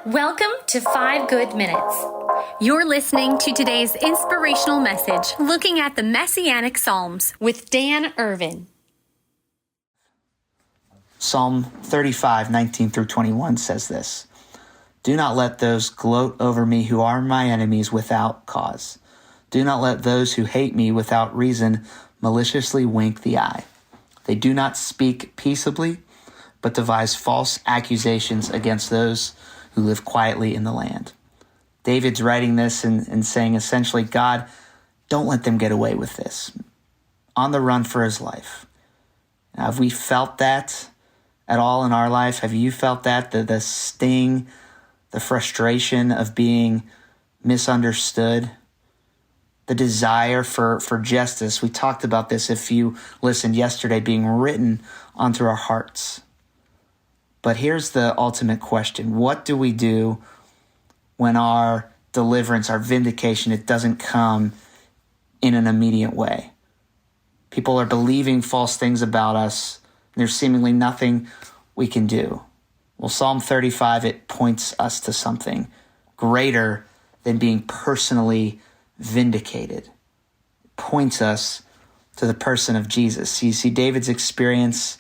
Welcome to 5 Good Minutes. You're listening to today's inspirational message, looking at the Messianic Psalms With Dan Irvin. Psalm 35, 19 through 21 says this: "Do not let those gloat over me who are my enemies without cause. Do not let those who hate me without reason maliciously wink the eye. They do not speak peaceably, but devise false accusations against those who live quietly in the land." David's writing this and saying essentially, God, don't let them get away with this. On the run for his life. Now, have we felt that at all in our life? Have you felt that? The sting, the frustration of being misunderstood, the desire for justice. We talked about this, if you listened yesterday, being written onto our hearts. But here's the ultimate question. What do we do when our deliverance, our vindication, it doesn't come in an immediate way? People are believing false things about us, and there's seemingly nothing we can do. Well, Psalm 35, it points us to something greater than being personally vindicated. It points us to the person of Jesus. You see, David's experience,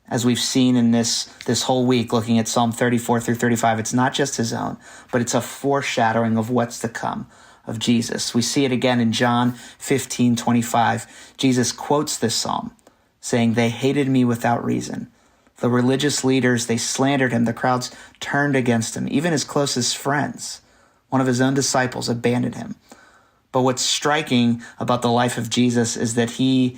as we've seen in this whole week, looking at Psalm 34 through 35, it's not just his own, but it's a foreshadowing of what's to come of Jesus. We see it again in John 15:25. Jesus quotes this psalm, saying, "They hated me without reason." The religious leaders, they slandered him. The crowds turned against him. Even his closest friends, one of his own disciples, abandoned him. But what's striking about the life of Jesus is that he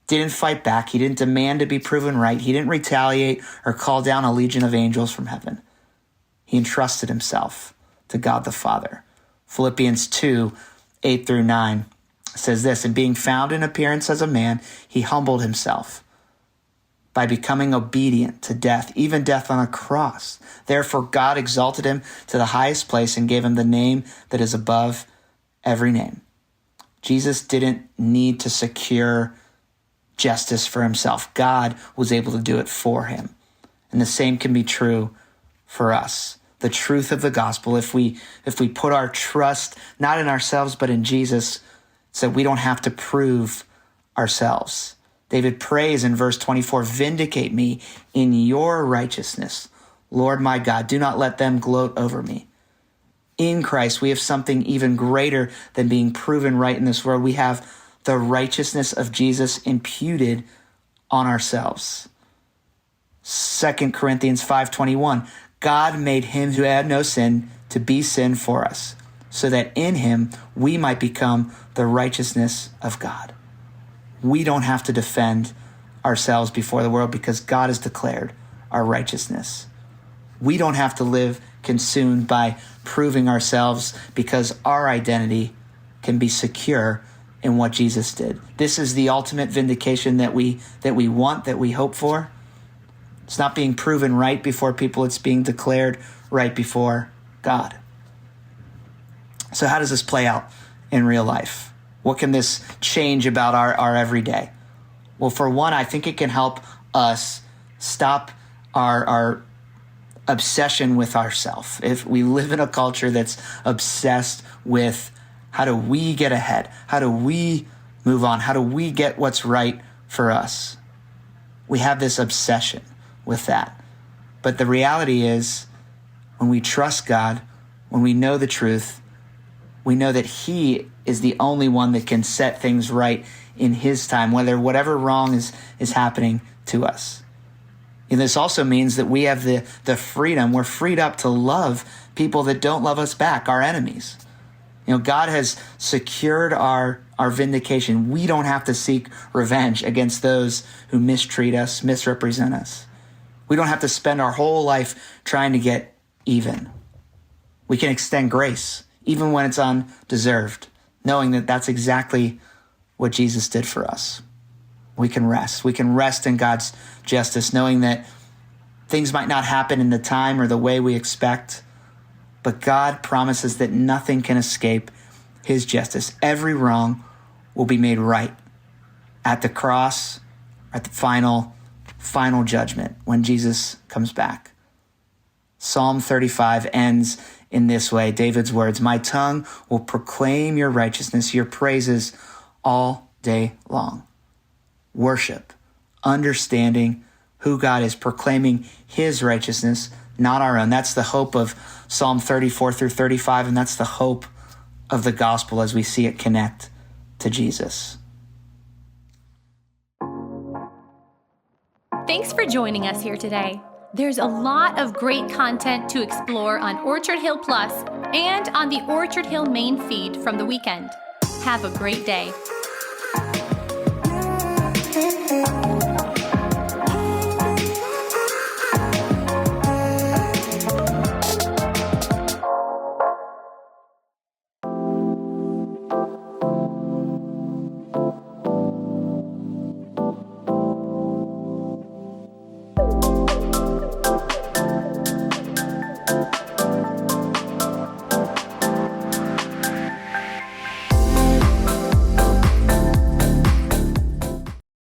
didn't fight back. He didn't demand to be proven right. He didn't retaliate or call down a legion of angels from heaven. He entrusted himself to God the Father. Philippians 2, 8 through 9 says this: "And being found in appearance as a man, he humbled himself by becoming obedient to death, even death on a cross. Therefore God exalted him to the highest place and gave him the name that is above every name." Jesus didn't need to secure justice for himself. God was able to do it for him. And the same can be true for us. The truth of the gospel, if we put our trust not in ourselves but in Jesus, so we don't have to prove ourselves. David prays in verse 24, "Vindicate me in your righteousness, Lord my God. Do not let them gloat over me." In Christ, we have something even greater than being proven right in this world. We have the righteousness of Jesus imputed on ourselves. 2 Corinthians 5:21, "God made him who had no sin to be sin for us, so that in him we might become the righteousness of God." We don't have to defend ourselves before the world because God has declared our righteousness. We don't have to live consumed by proving ourselves because our identity can be secure in what Jesus did. This is the ultimate vindication that we want, that we hope for. It's not being proven right before people, it's being declared right before God. So how does this play out in real life? What can this change about our everyday? Well, for one, I think it can help us stop our obsession with ourselves. If we live in a culture that's obsessed with how do we get ahead? How do we move on? How do we get what's right for us? We have this obsession with that. But the reality is, when we trust God, when we know the truth, we know that he is the only one that can set things right in his time, whatever wrong is happening to us. And this also means that we have the freedom. We're freed up to love people that don't love us back, our enemies. God has secured our vindication. We don't have to seek revenge against those who mistreat us, misrepresent us. We don't have to spend our whole life trying to get even. We can extend grace, even when it's undeserved, knowing that that's exactly what Jesus did for us. We can rest. We can rest in God's justice, knowing that things might not happen in the time or the way we expect, but God promises that nothing can escape his justice. Every wrong will be made right at the cross, at the final judgment when Jesus comes back. Psalm 35 ends in this way. David's words, "My tongue will proclaim your righteousness, your praises all day long." Worship, understanding who God is, proclaiming his righteousness, not our own. That's the hope of Psalm 34 through 35, and that's the hope of the gospel as we see it connect to Jesus. Thanks for joining us here today. There's a lot of great content to explore on Orchard Hill Plus and on the Orchard Hill main feed from the weekend. Have a great day.